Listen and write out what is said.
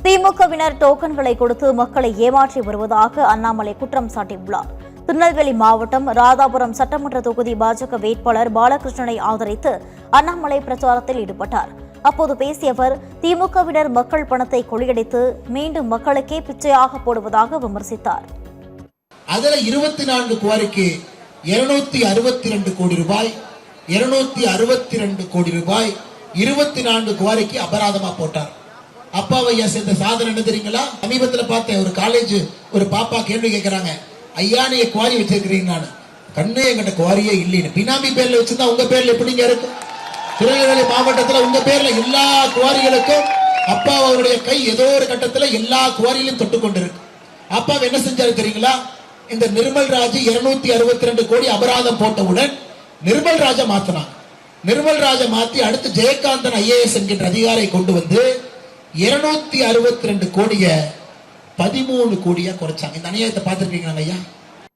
திமுகவினர் டோக்கன்களை கொடுத்து மக்களை ஏமாற்றி வருவதாக அண்ணாமலை குற்றம் சாட்டியுள்ளார். திருநெல்வேலி மாவட்டம் ராதாபுரம் சட்டமன்ற தொகுதி பாஜக வேட்பாளர் பாலகிருஷ்ணனை ஆதரித்து அண்ணாமலை பிரச்சாரத்தில் ஈடுபட்டார். அப்போது பேசிய அவர், திமுகவினர் மக்கள் பணத்தை கொள்ளையடித்து மீண்டும் மக்களுக்கே பிச்சையாக போடுவதாக விமர்சித்தார். அதுல 24 குவாரிக்கு 262 கோடி ரூபாய், 262 கோடி ரூபாய் 24 குவாரிக்கு அபராதமா போட்டார். அப்பாவையா சேர்ந்த சாதனை என்ன தெரியுங்களா? சமீபத்தில் பார்த்தேன், ஒரு காலேஜ் ஒரு பாப்பா கேள்வி கேட்கிறாங்க, ஐயா நீங்க குவாரி வச்சிருக்கிறீங்க, நான் கண்ணே எங்கிட்ட குவாரியே இல்லைன்னு. பினாமி பேர்ல வச்சிருந்தா உங்க பேர்ல எப்படிங்க இருக்கும்? திருநெல்வேலி மாவட்டத்தில் உங்க பேர்ல எல்லா குவாரிகளுக்கும் அப்பா அவருடைய கை ஏதோ ஒரு கட்டத்துல எல்லா குவாரியிலும் தொட்டு கொண்டிருக்கு. அப்பாவை என்ன செஞ்சாரு தெரியுங்களா? இந்த நிர்மல் ராஜ் 262 கோடி அபராதம் போட்டவுடன் நிர்மல் ராஜை மாத்தினாங்க. நிர்மல் ராஜை மாத்தி அடுத்து ஜெயகாந்தன் IAS என்கின்ற அதிகாரியை கொண்டு வந்து 262 கோடிய 13 கோடியா குறைச்சாங்க. இந்த அநியாயத்தை பார்த்திருக்கீங்களா ஐயா?